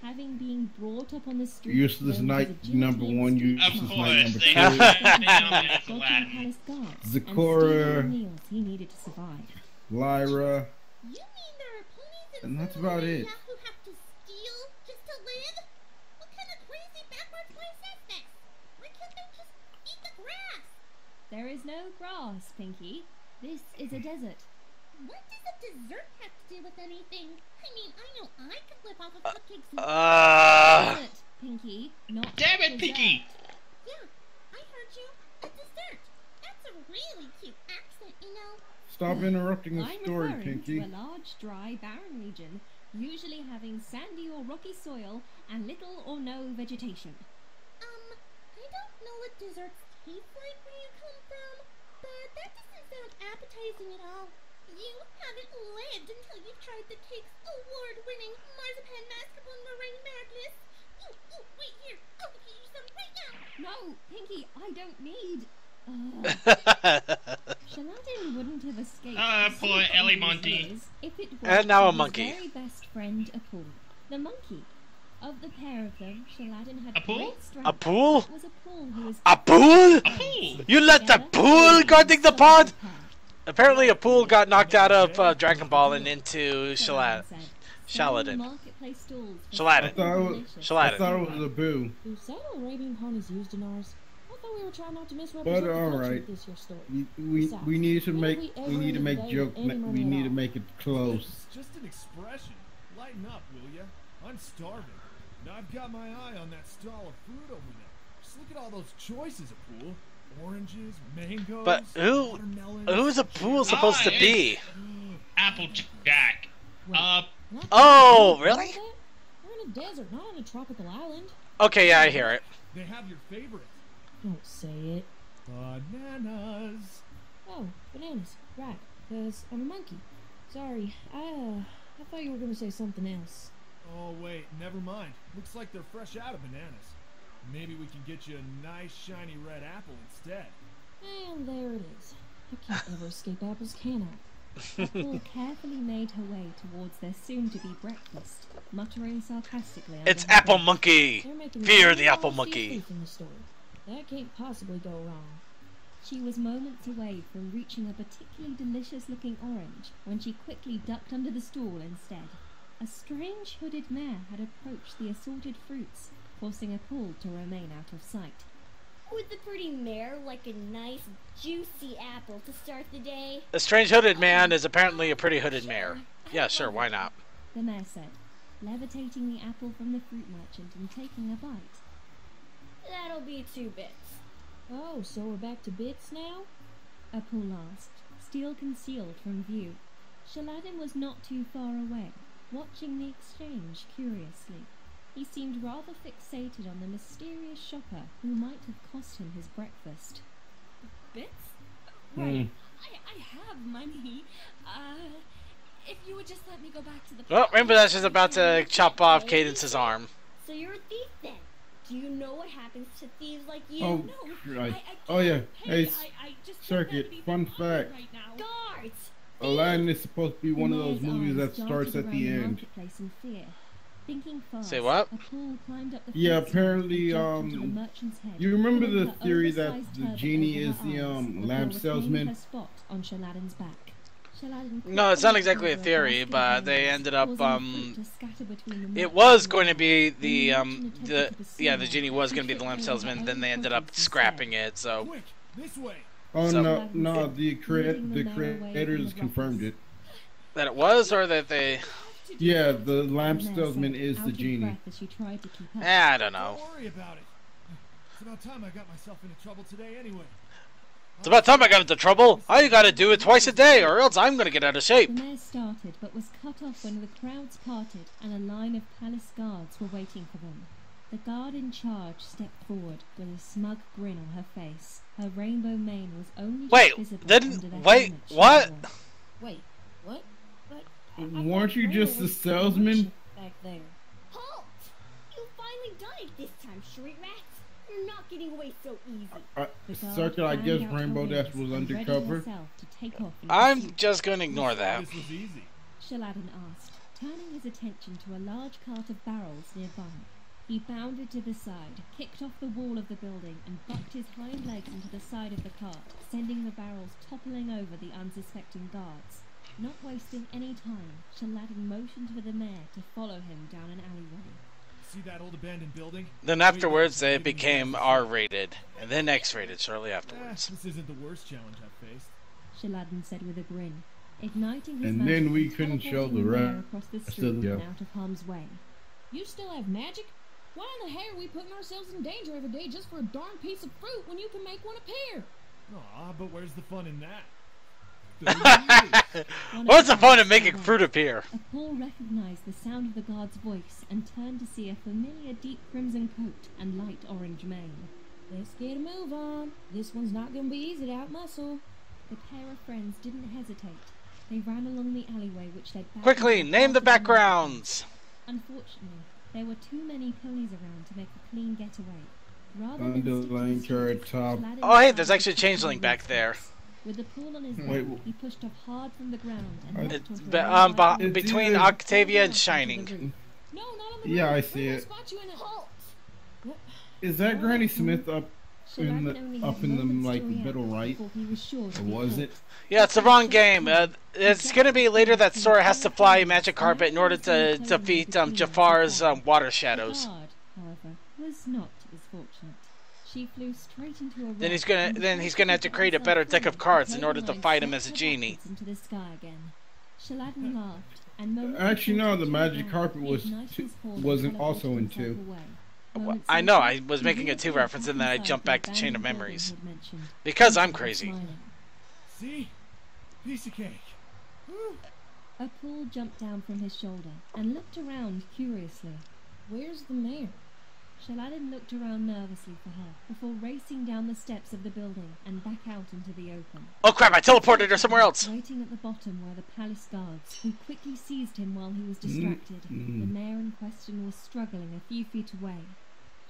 Having been brought up on the street, Useless learned Knight his agility number and one, street useless Of smarts, Knight course, number they two. have dodging Aladdin. palace guards, Zecora. and stealing the meals he needed to survive. Lyra. You mean there are ponies And that's in about Florida it. who have to steal just to live? What kind of crazy backwards place is this? Why can't they just eat the grass? There is no grass, Pinkie. This is a desert. What does a dessert have to do with anything? I mean, I know I could live off of cupcakes and Desert, Pinkie, not Damn it, dessert. Pinkie! Yeah, I heard you. A dessert. That's a really cute accent, you know. Stop interrupting the I'm story, referring Pinkie. to a large, dry, barren region, usually having sandy or rocky soil and little or no vegetation. I don't know what desserts taste like where you come from, but that doesn't sound appetizing at all. You haven't lived until you've tried the cake's award-winning marzipan mascarpone meringue madness. Ooh, wait here. I'll get you some right now. No, Pinkie, I don't need. Shaladdin wouldn't have escaped. Poor the Ellie sea Monty. years if it weren't And now for a his monkey. very best friend, Apul. The monkey. Of the pair of them, Shaladdin had Apul? great strength. A pool? It was Apul who was A pool? A pool? You let the pool guarding the pod? Apparently a pool got knocked out of Dragon Ball and into Shaladdin. Shaladdin. I thought it was a boo. Do saddle Arabian ponies used in ours? I thought we were trying not to But misrepresent the all culture right, of this here story. we need to make joke. We need to make it close. It's just an expression. Lighten up, will ya? I'm starving. And I've got my eye on that stall of fruit over there. Just look at all those choices of pool. Oranges, mangoes, But who's a pool supposed to be? Applejack. Oh, really? We're in a desert, not on a tropical island. Okay, yeah, I hear it. They have your favorite. Don't say it. Bananas. Oh, bananas. Right, because I'm a monkey. Sorry, I thought you were going to say something else. Oh, wait, never mind. Looks like they're fresh out of bananas. Maybe we can get you a nice shiny red apple instead. And there it is. I can't ever escape apples, can I? Apul carefully made her way towards their soon-to-be breakfast, muttering sarcastically. It's under her Apple breath. Monkey! They're making Fear me the Apple all see Monkey! faith in the story. That can't possibly go wrong. She was moments away from reaching a particularly delicious-looking orange when she quickly ducked under the stool instead. A strange hooded mare had approached the assorted fruits, forcing Apul to remain out of sight. Would the pretty mare like a nice, juicy apple to start the day? The strange hooded man is apparently a pretty hooded mare. Yeah, sure, why not? The mare said, levitating the apple from the fruit merchant and taking a bite. That'll be 2 bits. Oh, so we're back to bits now? Apul asked, still concealed from view. Shaladdin was not too far away, watching the exchange curiously. He seemed rather fixated on the mysterious shopper who might have cost him his breakfast. Bits? Right. I have money. If you would just let me go back to the... Well, Rainbow Dash is about to chop off Cadence's arm. So you're a thief then? Do you know what happens to thieves like you? Oh, No, right. I Oh yeah. Hey, Hey, I just don't have Circuit. anything Fun on me fact. right now. Guards! Aladdin is supposed to be one of those The mare's movies that eyes starts darted at the around end. marketplace in fear. Thinking fast, Say what? Apul climbed up the Yeah, fence apparently, and jumped into the merchant's head, You remember pulling the her theory that oversized the turban genie over is her the eyes lamp before retaining salesman? her spot on Shaladdin's back. Shaladdin No, it's not exactly a quickly theory, grasped but her they hands, ended up, causing the fruit to scatter between the it merchant was and going to be the the, merchant attempted to pursue yeah, the her, genie was but going to she be the lamp tripped over salesman, her then own they ended up cookies scrapping instead. it, so. Quick, this way. Oh So- no, the leading the mare away creators from the confirmed it. That it was, or that they. Yeah, the lamp The mare salesman said, is out the of genie. breath as she tried to keep up. I don't know. Don't worry about it. It's about time I got myself into trouble today anyway. It's about time I got into trouble. All you gotta do it twice a day, or else I'm gonna get out of shape. The mare started, but was cut off when the crowds parted and a line of palace guards were waiting for them. The guard in charge stepped forward with a smug grin on her face. Her rainbow mane was only Wait, just visible didn't- under the wait, helmet she what? wore. Wait, what? But Weren't you just the salesman? back there. Halt! You've finally done it this time, street rats. You're not getting away so easy. The guard Circuit, I fanned guess out her Rainbow Dash wings was and readied undercover. herself to take off in I'm pursuit. just gonna ignore that. This was easy. Shaladdin asked, turning his attention to a large cart of barrels nearby. He bounded to the side, kicked off the wall of the building, and bucked his hind legs into the side of the cart, sending the barrels toppling over the unsuspecting guards. Not wasting any time, Shaladdin motioned for the mare to follow him down an alleyway. See that old abandoned building? Then afterwards, it became R-rated, and then X-rated shortly afterwards. This isn't the worst challenge I've faced. Shaladdin said with a grin, igniting his And magic then we and couldn't show teleporting the mare rest across the of street the- and out of harm's way. You still have magic? Why in the hell are we putting ourselves in danger every day just for a darn piece of fruit when you can make one appear? Aw, but where's the fun in that? What's the point of making fruit appear? Paul recognized the sound of the guard's voice and turned to see a familiar deep crimson coat and light orange mane. Let's get a move on. This one's not gonna be easy to outmuscle. The pair of friends didn't hesitate. They ran along the alleyway which led back. Quickly, name the backgrounds! Unfortunately, there were too many ponies around to make a clean getaway. Underline carrot top. Oh, hey, there's actually a changeling back there. With the pool on his back, he pushed off hard from the ground and It's between Octavia and Shining. No, not on the Yeah, road. I see We're gonna it. spot you in a halt. Is that Granny Smith up in the like middle right? Or was it? Yeah, it's the wrong game. It's gonna be later that Sora has to fly a magic carpet in order to defeat Jafar's water shadows. The guard, however, was not as fortunate. She flew straight into a Then he's gonna have to create a better deck of cards in order to fight him as a genie. Into the sky again. Shaladdin laughed, and Actually, no. The magic carpet wasn't also in 2. I know, I was making a 2 reference and then I jumped back to Chain of Memories. Because I'm crazy. See? Piece of cake. A pool jumped down from his shoulder and looked around curiously. Where's the mayor? Shaladdin looked around nervously for her before racing down the steps of the building and back out into the open. Oh crap, I teleported her somewhere else! Waiting at the bottom were the palace guards, who quickly seized him while he was distracted. The mayor in question was struggling a few feet away.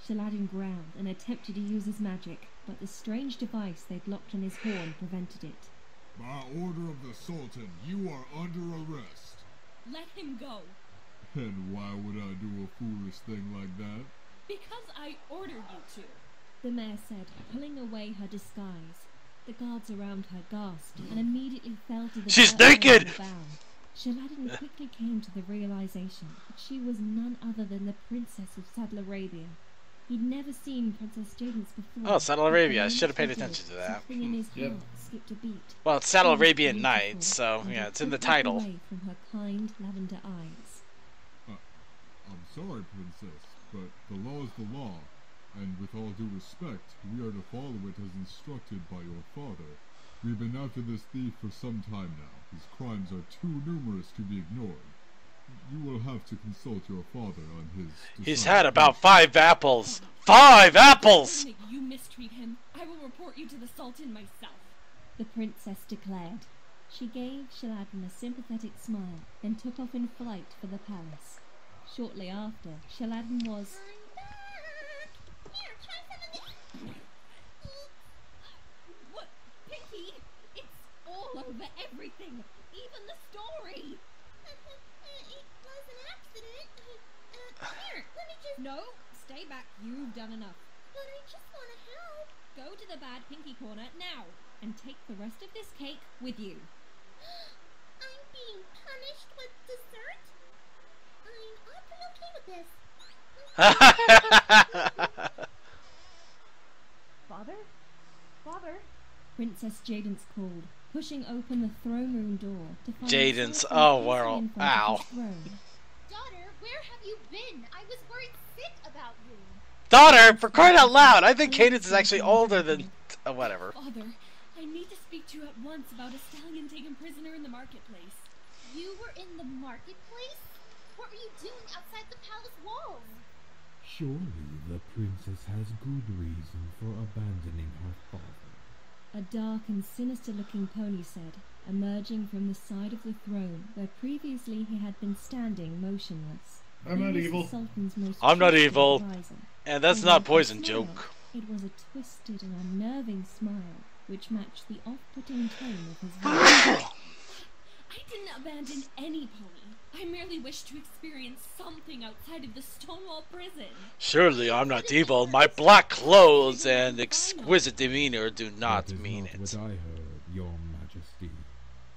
Shaladdin growled and attempted to use his magic, but the strange device they'd locked on his horn prevented it. By order of the Sultan, you are under arrest. Let him go. And why would I do a foolish thing like that? Because I ordered you to. The mayor said, pulling away her disguise. The guards around her gasped and immediately fell to the She's ground naked! bound. Shaladdin quickly came to the realization that she was none other than the princess of Saddle Arabia. He'd never seen Princess Jaden's before. Oh, Saddle Arabia, I should have paid attention to that. Something in his heart skipped a beat. Well, it's Saddle Arabian Nights, so yeah, it's in the title. Away from her kind lavender eyes. I'm sorry, Princess, but the law is the law, and with all due respect, we are to follow it as instructed by your father. We've been after this thief for some time now. His crimes are too numerous to be ignored. You will have to consult your father on his... He's had about 5 apples. 5 apples! You mistreat him. I will report you to the Sultan myself. The princess declared. She gave Shaladdin a sympathetic smile, then took off in flight for the palace. Shortly after, Shaladdin was... Here, try some of this. What? Pinkie? It's all over everything. Even the story. It was an accident. Here, let me just... No, stay back. You've done enough. But I just want to help. Go to the bad Pinkie corner now, and take the rest of this cake with you. I'm being punished with dessert? I'm awfully okay with this. Father? Father? Princess Jaden's called, pushing open the throne room door to find Jaden's, Sultan oh, pacing well, in front of ow. his throne. Daughter, where have you been? I was worried sick about you. Daughter, for crying out loud! I think Cadence is actually older than... whatever. Father, I need to speak to you at once about a stallion taken prisoner in the marketplace. You were in the marketplace? What were you doing outside the palace walls? Surely the princess has good reason for abandoning her father. A dark and sinister-looking pony said, emerging from the side of the throne where previously he had been standing motionless. I'm not evil. I'm not evil. And that's not poison joke. It was a twisted and unnerving smile, which matched the off-putting tone of his voice. I didn't abandon any pony. I merely wished to experience something outside of the Stonewall prison. Surely I'm not evil. My black clothes and exquisite demeanor do not mean it. That is not what I heard, your majesty.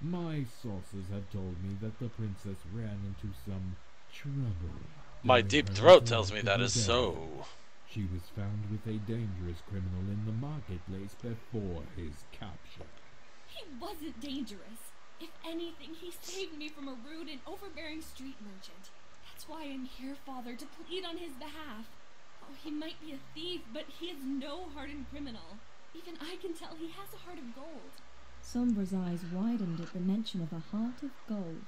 My sources have told me that the princess ran into some trouble. My deep throat tells me that is so. She was found with a dangerous criminal in the marketplace before his capture. He wasn't dangerous. If anything, he saved me from a rude and overbearing street merchant. That's why I'm here, Father, to plead on his behalf. Oh, he might be a thief, but he is no hardened criminal. Even I can tell he has a heart of gold. Sombra's eyes widened at the mention of a heart of gold.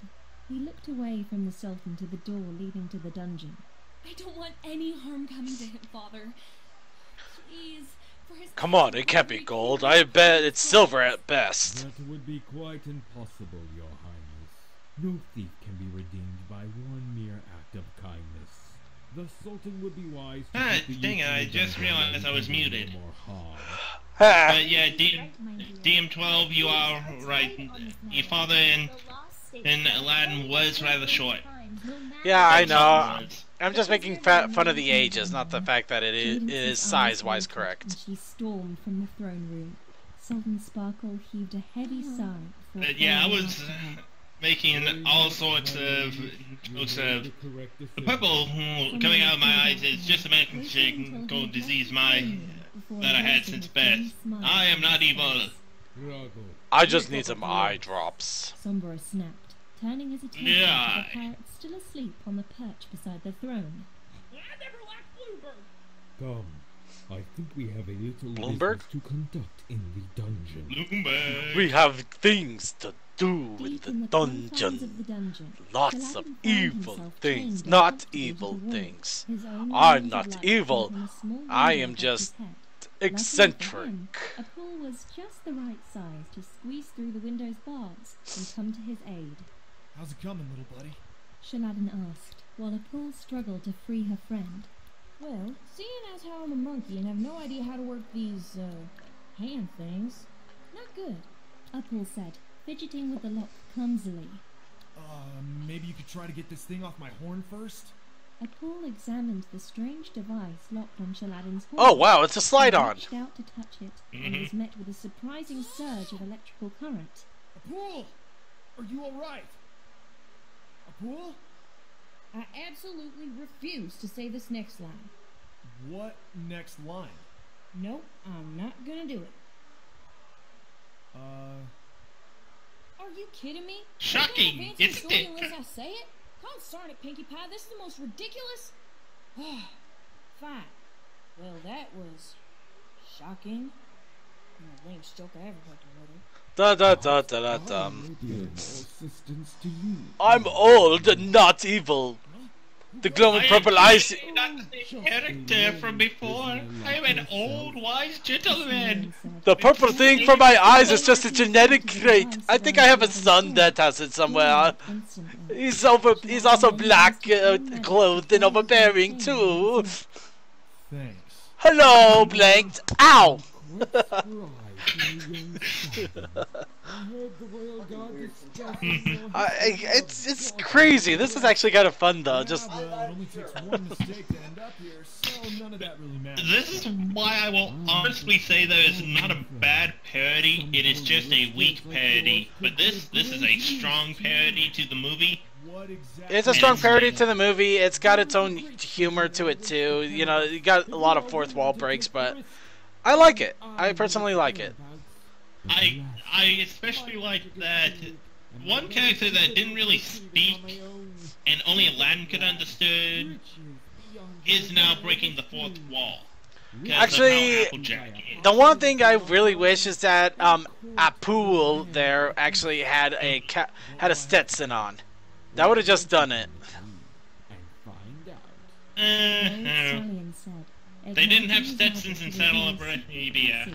He looked away from the Sultan to the door leading to the dungeon. I don't want any harm coming to him, Father. Please, for his... Come on, it can't be gold. I bet it's silver at best. That would be quite impossible, Your Highness. No thief can be redeemed by one mere act of kindness. The Sultan would be wise to keep the dang it, I just realized I was muted. More harm. But yeah, DM12, you are right. Your father in Aladdin was rather short. Yeah, I know. I'm just making fun of the ages, not the fact that it is size-wise correct. And she stormed from the throne room. Sultan Sparkle heaved a heavy sigh. But yeah, I was making all sorts of jokes of the purple coming out of my eyes is just a medical disease that I had since birth. I am not evil. I just need some eye drops. Sombra snapped, turning his attention to the parrot still asleep on the perch beside the throne. I never liked Bluebird. Come, I think we have a little Bloomberg? business to conduct in the dungeon. Bloomberg. We have things to do in Deep the in the confines dungeon. of the dungeon, Lots Shaladdin of found evil himself things, chained not uncomfortably to evil the wall. things. His own I'm lines of not light evil. came from a small I window am above just his head. eccentric. Luckily for him, a pool was just the right size to squeeze through the window's bars and come to his aid. How's it coming, little buddy? Shaladdin asked, while a pool struggled to free her friend. Well, seeing as how I'm a monkey and have no idea how to work these, hand things, not good. Apul said, fidgeting with the lock clumsily. Maybe you could try to get this thing off my horn first? Apul examined the strange device locked on Shaladdin's horn. Oh wow, it's a slide-on. He reached out to touch it and was met with a surprising surge of electrical current. Apul! Are you alright? Apul? I absolutely refuse to say this next line. What next line? Nope, I'm not gonna do it. Are you kidding me? Shocking, isn't it? Unless I say it? Darn it, Pinkie Pie, this is the most ridiculous. Fine. Well, that was shocking. And the lamest joke I ever heard to murder. Da da da da da dum. Assistance to you. I'm old and not evil. The glowing purple eyes. Not the same character from before. I am an old, wise gentleman. The purple thing from my eyes is just a genetic trait. I think I have a son that has it somewhere. He's also black, clothed and overbearing too. Thanks. Hello, blanked. Ow. It's crazy. This is actually kind of fun though. Just Well, it only takes one mistake to end up here, so none of that really matters. This is why I will honestly say that it's not a bad parody. It is just a weak parody. But this is a strong parody to the movie. it's a strong parody to the movie. It's got its own humor to it too. You know, you got a lot of fourth wall breaks, but I like it. I personally like it. I especially like that one character that didn't really speak and only Aladdin could understand is now breaking the fourth wall. Actually, the one thing I really wish is that Apul there actually had a Stetson on. That would have just done it. They didn't have Stetsons in Saddle of Arabia.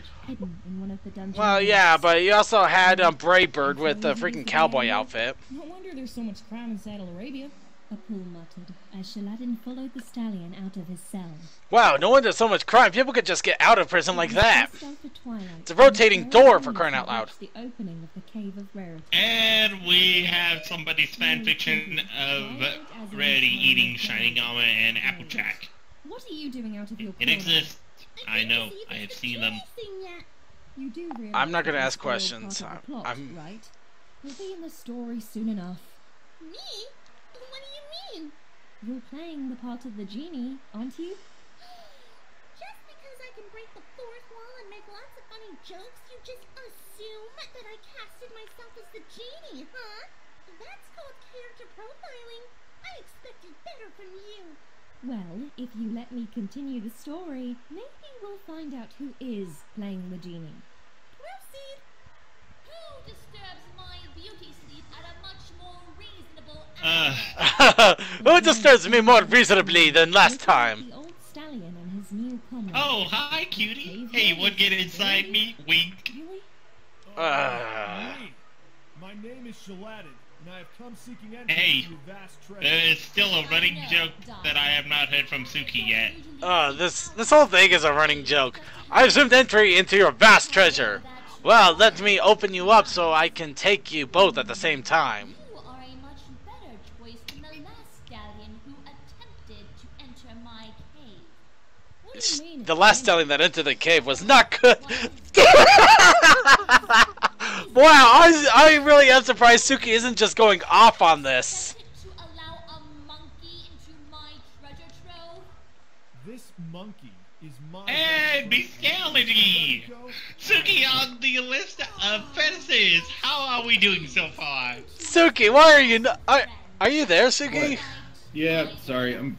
Well, yeah, but you also had Braybird with the freaking cowboy outfit. No wonder there's so much crime in Saddle Arabia. Apul muttered as Shaladdin followed the stallion out of his cell. Wow, no wonder so much crime. People could just get out of prison like that. It's a rotating door, for crying out loud. The opening of the cave of Rarity. And we have somebody's fanfiction of Rarity eating Shining Armor and Applejack. What are you doing out of your It exists. I know. I have seen them. You do realize I'm not gonna that ask it's all questions. part of the plot, I'm- right? You'll be in the story soon enough. Me? What do you mean? You're playing the part of the genie, aren't you? Just because I can break the fourth wall and make lots of funny jokes, you just assume that I casted myself as the genie, huh? That's called character profiling. I expected better from you. Well, if you let me continue the story, maybe we'll find out who is playing the genie. Proceed. Hold Who disturbs me more reasonably than last time? The old stallion and his new comrade. Oh, hi, cutie. Hey, you would get inside me? Wink. My name is Shaladdin, and I have come seeking entrance Hey, to your vast treasure. it's still a running joke that I have not heard from Suki yet. This whole thing is a running joke. I assumed entry into your vast treasure. Well, let me open you up so I can take you both at the same time. You are a much better choice than the last stallion who attempted to enter my cave. What do you mean? The last stallion that entered the cave was not good. Wow, I really am surprised Suki isn't just going off on this. To allow a monkey into my treasure trove? This monkey is my... And bestiality! Suki on the list of fetishes. How are we doing so far? Suki, why are you not... Are you there, Suki? What? Yeah, sorry. I'm.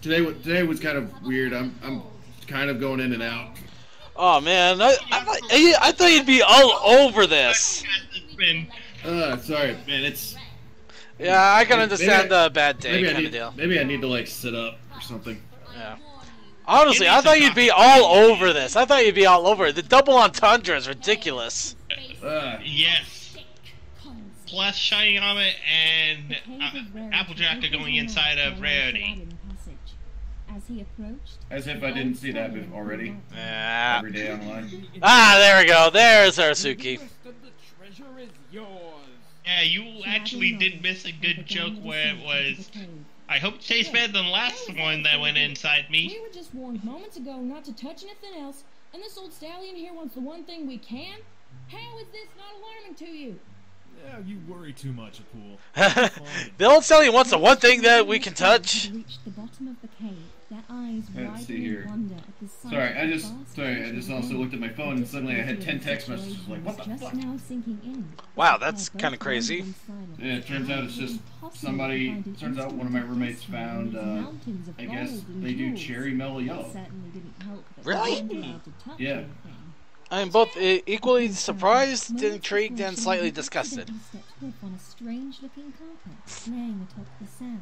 Today was kind of weird. I'm kind of going in and out. Oh man, I thought you'd be all over this. Sorry, man. It's. Yeah, I can understand the bad day kind of deal. Maybe I need to like sit up or something. Yeah. Honestly, I thought you'd be all over this. I thought you'd be all over it. The double entendre is ridiculous. Yes. Plus, Shiny Comet and Applejack are going inside of Rarity. As he approached, as if I didn't see that already. Yeah. Every day online. Ah, there we go. There's our Suki. Yeah, you actually did miss a good joke where it was, I hope it tastes better than the last one that went inside me. We were just warned moments ago not to touch anything else, and this old stallion here wants the one thing we can? How is this not alarming to you? Yeah, you worry too much, Pool. The old stallion wants the one thing that we can touch. reached the bottom of the cave, their eyes Let's see widening here. in wonder at the sight Sorry, of I the just vast also looked at my phone and suddenly I had 10 text messages like, what the just fuck? now sinking in. Wow, that's kind of crazy. Yeah, it turns out it's just somebody. Turns out one of my roommates found. I guess they do cherry mellow yellow. Really? Yeah. I am both equally surprised, intrigued, and slightly disgusted. On a strange-looking carpet, laying atop the sand.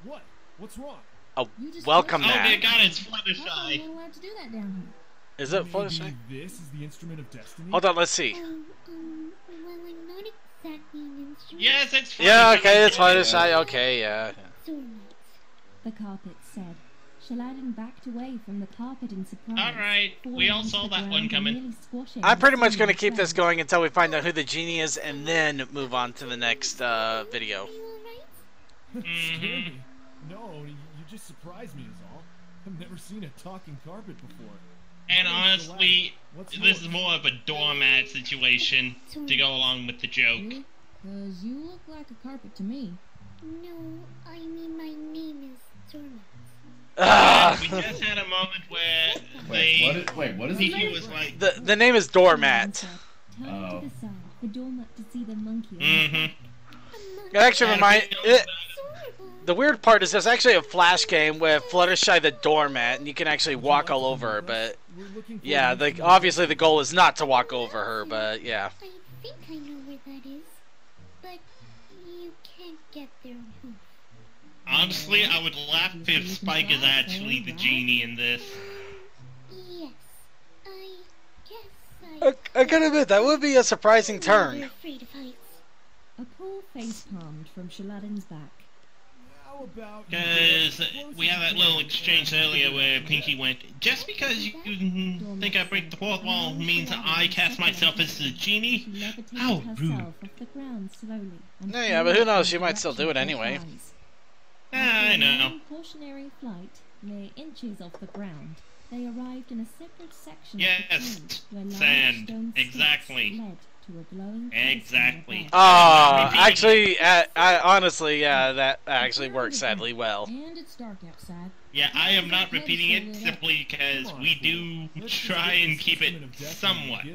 What? What's wrong? Oh, welcome Oh back. dear God, it's Fluttershy. You're not allowed to do that down here. Is it Fluttershy? This is the instrument of destiny? Hold on, let's see. Well, I'm not exactly an instrument. Yes, it's Fluttershy. Yeah, okay, it's Fluttershy. Okay, yeah. The carpet said. Shaladdin backed away from the carpet in surprise. Alright, we all saw that one coming. I'm pretty much going to keep this going until we find out who the genie is and then move on to the next video. Mm-hmm. No, you just surprised me is all. I've never seen a talking carpet before. And honestly, this is more of a doormat situation to go along with the joke. Really? 'Cause you look like a carpet to me. No, I mean my name is Dormat. We just had a moment where what is Pinkie was like... The name is Doormat. Turned to the side for Doormat to see the monkey. It actually reminds... The weird part is there's actually a Flash game with Fluttershy the Doormat, and you can actually walk all over her, but... Yeah, obviously the goal is not to walk over her, but yeah. I think I know where that is, but you can't get there. Honestly, I would laugh if Spike is actually the genie in this. Yes, I guess I gotta admit, that would be a surprising turn. afraid of heights. A paw face-palmed from Shaladdin's back. Because we had that little exchange earlier where Pinkie went, just because you think I break the fourth wall means I cast myself as the genie? How rude. Yeah, but who knows, she might still do it anyway. I know. Cautionary flight, mere inches off the ground, they arrived in a separate section Yes, of the cave where large sand. stone Exactly. steps led to a glowing Exactly. Oh, actually, honestly, yeah, that actually works sadly well. And it's dark outside. Yeah, I am not repeating it simply because we do try and keep it somewhat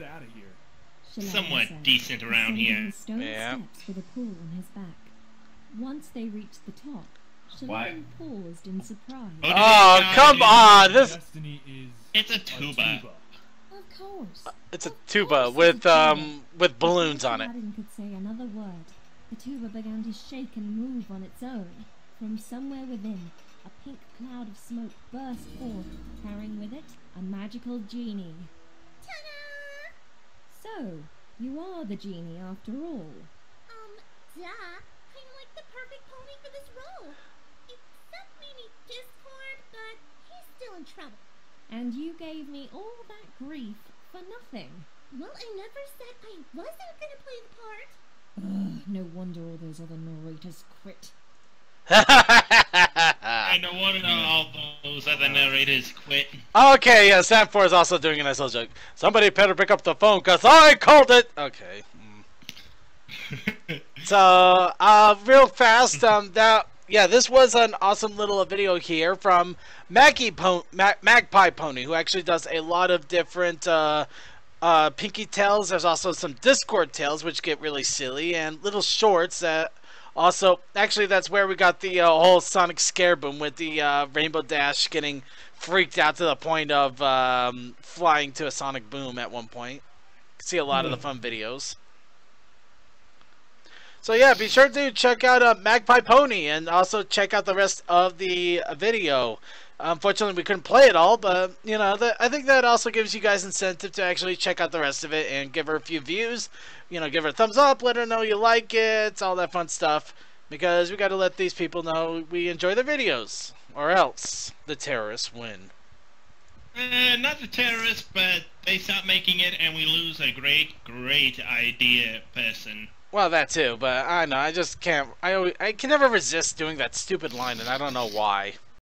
decent around here. Yeah. Steps with a pool on his back. Once they reached the top, Shaladdin paused in surprise. Oh, come on! This It's a tuba. Of course. it's a tuba with balloons on it. Shaladdin could say another word. The tuba began to shake and move on its own. From somewhere within, a pink cloud of smoke burst forth, carrying with it a magical genie. Ta-da! So, you are the genie after all. Duh. I'm like the perfect pony for this role. Except maybe Discord, but he's still in trouble. And you gave me all that grief for nothing. Well, I never said I wasn't gonna play the part. Ugh, no wonder all those other narrators quit. I no wonder all those other narrators quit. Okay, yeah, Sam 4 is also doing a nice little joke. Somebody better pick up the phone, cause I called it! Okay. So, real fast, this was an awesome little video here from Magpie Pony, who actually does a lot of different, Pinkie tales. There's also some Discord tales, which get really silly, and little shorts that also, actually, that's where we got the whole Sonic scare boom with the Rainbow Dash getting freaked out to the point of flying to a Sonic boom at one point. See a lot of the fun videos. So yeah, be sure to check out Magpie Pony and also check out the rest of the video. Unfortunately, we couldn't play it all, but you know, I think that also gives you guys incentive to actually check out the rest of it and give her a few views. You know, give her a thumbs up, let her know you like it, all that fun stuff. Because we got to let these people know we enjoy their videos, or else the terrorists win. Not the terrorists, but they stop making it, and we lose a great idea person. Well, that too, but I know, I just can't, I can never resist doing that stupid line, and I don't know why.